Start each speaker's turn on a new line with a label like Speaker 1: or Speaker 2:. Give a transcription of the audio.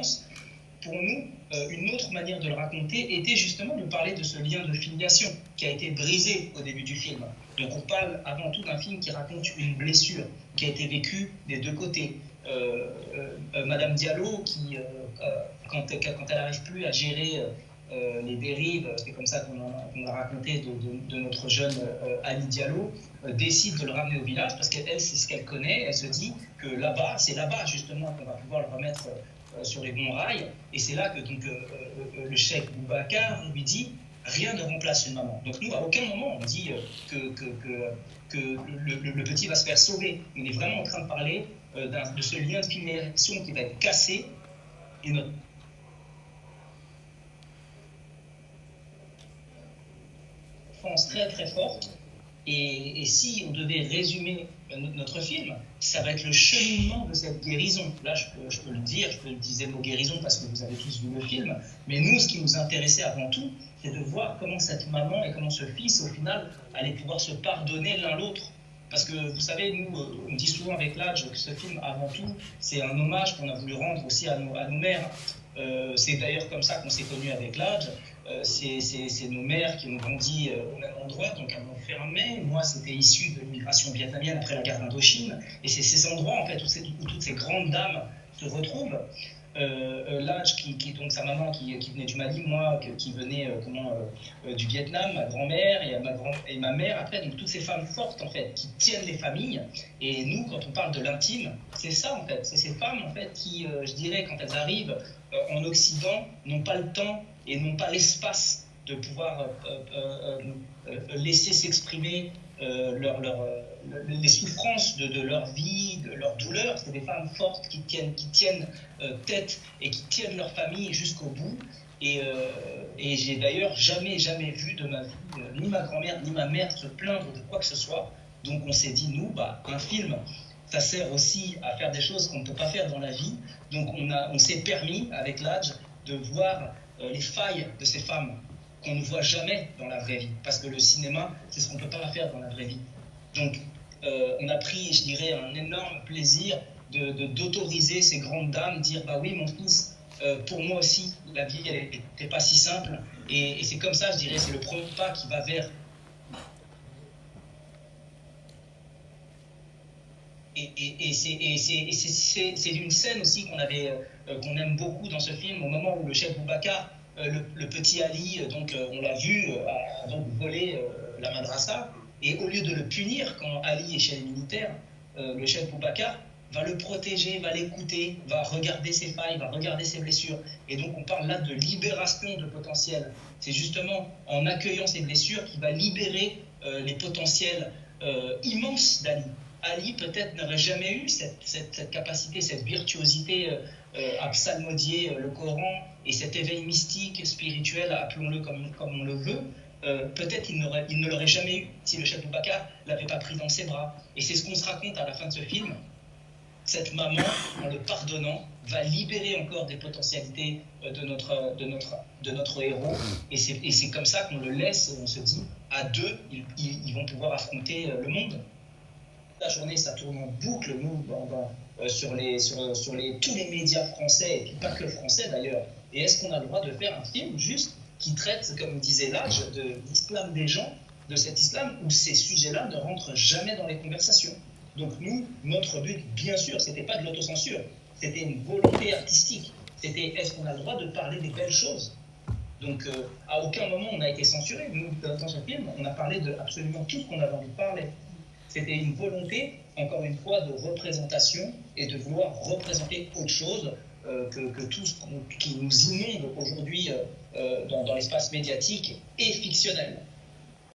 Speaker 1: violence. Pour nous, une autre manière de le raconter était justement de parler de ce lien de filiation qui a été brisé au début du film. Donc on parle avant tout d'un film qui raconte une blessure qui a été vécue des deux côtés. Madame Diallo, qui, quand elle n'arrive plus à gérer les dérives, c'est comme ça qu'on a raconté de notre jeune Ali Diallo, décide de le ramener au village parce qu'elle, c'est ce qu'elle connaît. Elle se dit que là-bas, c'est là-bas justement qu'on va pouvoir le remettre sur les bons rails. Et c'est là que donc, le cheikh Boubacar lui dit rien ne remplace une maman. Donc nous, à aucun moment, on dit que le petit va se faire sauver. On est vraiment en train de parler de ce lien de filiation qui va être cassé. Et notre enfance très très forte. Et si on devait résumer notre film, ça va être le cheminement de cette guérison. Là, je peux le dire, je peux utiliser le mot guérison parce que vous avez tous vu le film. Mais nous, ce qui nous intéressait avant tout, c'est de voir comment cette maman et comment ce fils, au final, allaient pouvoir se pardonner l'un l'autre. Parce que, vous savez, nous, on dit souvent avec l'âge que ce film, avant tout, c'est un hommage qu'on a voulu rendre aussi à nos mères. C'est d'ailleurs comme ça qu'on s'est connus avec l'âge. C'est nos mères qui ont grandi au même endroit, donc à Montfermeil. Moi, c'était issu de l'immigration vietnamienne après la guerre d'Indochine. Et c'est ces endroits, en fait, où toutes ces grandes dames se retrouvent. L'âge donc sa maman qui venait du Mali, moi qui venais du Vietnam, ma grand-mère et ma mère après, donc toutes ces femmes fortes en fait qui tiennent les familles. Et nous, quand on parle de l'intime, c'est ça en fait, c'est ces femmes en fait qui, je dirais, quand elles arrivent en Occident, n'ont pas le temps et n'ont pas l'espace de pouvoir laisser s'exprimer les souffrances de leur vie, de leur douleur. C'est des femmes fortes qui tiennent tête et qui tiennent leur famille jusqu'au bout. Et j'ai d'ailleurs jamais vu de ma vie ni ma grand-mère ni ma mère se plaindre de quoi que ce soit. Donc on s'est dit, nous, un film, ça sert aussi à faire des choses qu'on ne peut pas faire dans la vie. Donc on s'est permis, avec l'âge, de voir les failles de ces femmes qu'on ne voit jamais dans la vraie vie. Parce que le cinéma, c'est ce qu'on ne peut pas faire dans la vraie vie. Donc, on a pris, je dirais, un énorme plaisir d'autoriser ces grandes dames, dire, bah oui, mon fils, pour moi aussi, la vie, elle n'était pas si simple. Et c'est comme ça, je dirais, c'est le premier pas qui va vers... Et c'est une scène aussi qu'on aime beaucoup dans ce film, au moment où le chef Boubacar, le petit Ali, donc on l'a vu, a donc volé la madrasa, et au lieu de le punir quand Ali est chez les militaires, le chef Boubacar va le protéger, va l'écouter, va regarder ses failles, va regarder ses blessures. Et donc on parle là de libération de potentiel. C'est justement en accueillant ces blessures qu'il va libérer les potentiels immenses d'Ali. Ali peut-être n'aurait jamais eu cette capacité, cette virtuosité à psalmodier le Coran et cet éveil mystique, spirituel, appelons-le comme on le veut. Peut-être il ne l'aurait jamais eu si le chef Boubacar ne l'avait pas pris dans ses bras. Et c'est ce qu'on se raconte à la fin de ce film. Cette maman, en le pardonnant, va libérer encore des potentialités de notre héros. Et c'est comme ça qu'on le laisse, on se dit, à deux, ils vont pouvoir affronter le monde. La journée, ça tourne en boucle, nous, sur tous les médias français, et puis pas que français d'ailleurs. Et est-ce qu'on a le droit de faire un film juste qui traite, comme disait l'âge, de l'islam des gens, de cet islam où ces sujets-là ne rentrent jamais dans les conversations? Donc nous, notre but, bien sûr, c'était pas de l'autocensure, c'était une volonté artistique. C'était, est-ce qu'on a le droit de parler des belles choses? Donc à aucun moment on a été censuré. Nous, dans ce film, on a parlé de absolument tout ce qu'on avait envie de parler. C'était une volonté, encore une fois, de représentation et de vouloir représenter autre chose que tout ce qui nous inonde aujourd'hui dans l'espace médiatique est fictionnel.